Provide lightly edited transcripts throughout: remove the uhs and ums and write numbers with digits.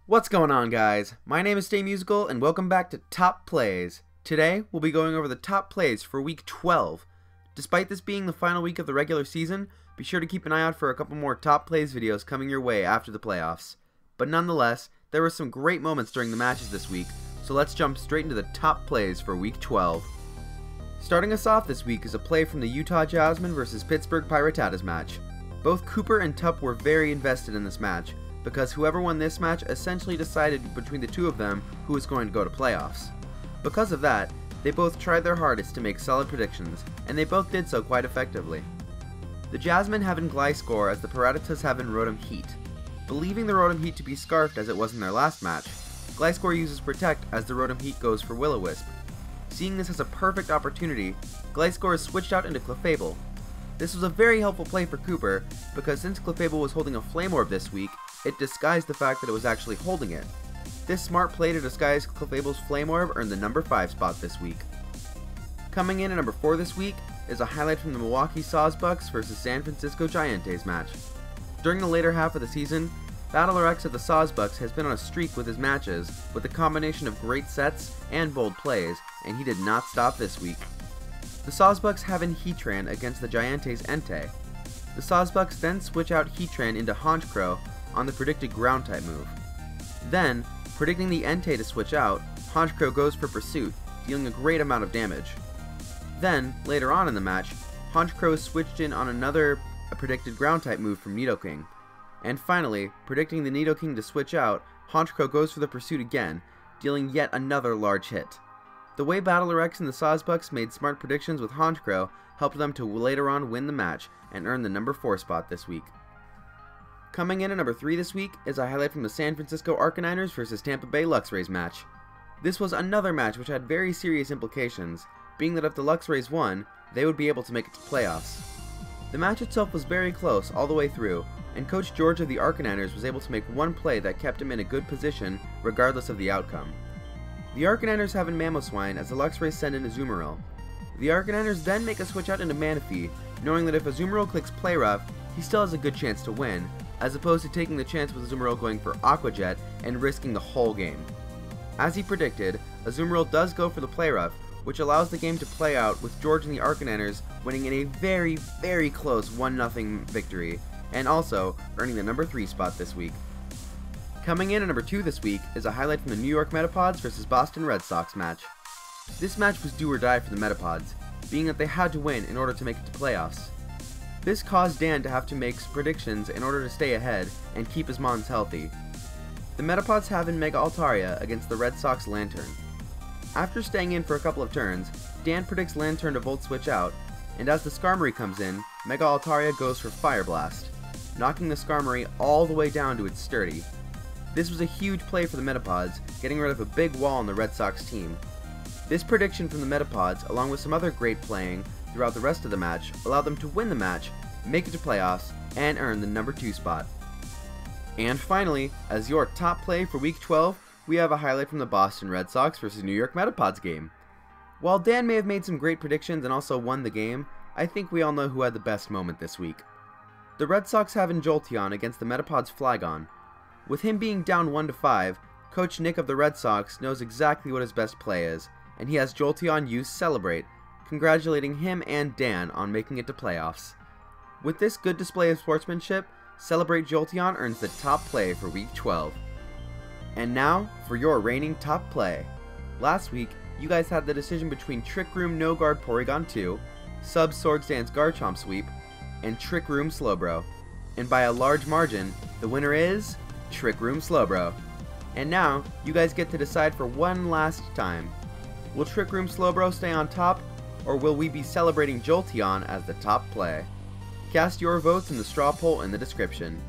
What's going on, guys? My name is StayMusical and welcome back to Top Plays. Today, we'll be going over the top plays for week 12. Despite this being the final week of the regular season, be sure to keep an eye out for a couple more top plays videos coming your way after the playoffs. But nonetheless, there were some great moments during the matches this week, so let's jump straight into the top plays for week 12. Starting us off this week is a play from the Utah Jasmine vs Pittsburgh Piratas match. Both Cooper and Tupp were very invested in this match, because whoever won this match essentially decided between the two of them who was going to go to playoffs. Because of that, they both tried their hardest to make solid predictions, and they both did so quite effectively. The Jasmine have in Gliscor as the Piratas have in Rotom Heat. Believing the Rotom Heat to be scarfed as it was in their last match, Gliscor uses Protect as the Rotom Heat goes for Will-O-Wisp. Seeing this as a perfect opportunity, Gliscor is switched out into Clefable. This was a very helpful play for Cooper, because since Clefable was holding a Flame Orb this week, it disguised the fact that it was actually holding it. This smart play to disguise Clefable's Flame Orb earned the number 5 spot this week. Coming in at number 4 this week is a highlight from the Milwaukee Sawsbucks vs San Francisco Giants match. During the later half of the season, BattlerX of the Sawsbucks has been on a streak with his matches, with a combination of great sets and bold plays, and he did not stop this week. The Sawsbucks have in Heatran against the Giants Entei. The Sawsbucks then switch out Heatran into Honchkrow on the predicted ground type move. Then, predicting the Entei to switch out, Honchkrow goes for Pursuit, dealing a great amount of damage. Then, later on in the match, Honchkrow is switched in on another predicted ground type move from Nidoking. And finally, predicting the Nidoking to switch out, Honchkrow goes for the Pursuit again, dealing yet another large hit. The way BattlerX and the Sawsbucks made smart predictions with Honchkrow helped them to later on win the match and earn the number 4 spot this week. Coming in at number 3 this week is a highlight from the San Francisco Arcaniners vs Tampa Bay Luxrays match. This was another match which had very serious implications, being that if the Luxrays won, they would be able to make it to playoffs. The match itself was very close all the way through, and Coach George of the Arcaniners was able to make one play that kept him in a good position regardless of the outcome. The Arcaniners have in Mamoswine as the Luxrays send in Azumarill. The Arcaniners then make a switch out into Manaphy, knowing that if Azumarill clicks Play Rough, he still has a good chance to win, as opposed to taking the chance with Azumarill going for Aqua Jet and risking the whole game. As he predicted, Azumarill does go for the Play Rough, which allows the game to play out with George and the Arcaniners winning in a very, very close 1-0 victory, and also earning the number 3 spot this week. Coming in at number 2 this week is a highlight from the New York Metapods vs Boston Red Sox match. This match was do or die for the Metapods, being that they had to win in order to make it to playoffs. This caused Dan to have to make predictions in order to stay ahead and keep his Mons healthy. The Metapods have in Mega Altaria against the Red Sox Lantern. After staying in for a couple of turns, Dan predicts Lantern to Volt Switch out, and as the Skarmory comes in, Mega Altaria goes for Fire Blast, knocking the Skarmory all the way down to its sturdy. This was a huge play for the Metapods, getting rid of a big wall on the Red Sox team. This prediction from the Metapods, along with some other great playing throughout the rest of the match, allowed them to win the match, make it to playoffs, and earn the number 2 spot. And finally, as your top play for week 12, we have a highlight from the Boston Red Sox vs New York Metapods game. While Dan may have made some great predictions and also won the game, I think we all know who had the best moment this week. The Red Sox have in Jolteon against the Metapods Flygon. With him being down 1-5, Coach Nick of the Red Sox knows exactly what his best play is, and he has Jolteon use Celebrate, congratulating him and Dan on making it to playoffs. With this good display of sportsmanship, Celebrate Jolteon earns the top play for week 12. And now, for your reigning top play. Last week, you guys had the decision between Trick Room No Guard Porygon 2, Sub Swords Dance Garchomp Sweep, and Trick Room Slowbro. And by a large margin, the winner is Trick Room Slowbro. And now, you guys get to decide for one last time. Will Trick Room Slowbro stay on top, or will we be celebrating Jolteon as the top play? Cast your votes in the straw poll in the description.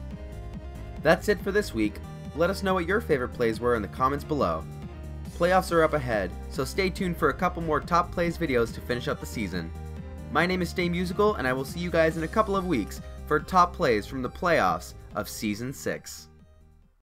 That's it for this week. Let us know what your favorite plays were in the comments below. Playoffs are up ahead, so stay tuned for a couple more top plays videos to finish up the season. My name is StayMusical, and I will see you guys in a couple of weeks for top plays from the playoffs of Season 6.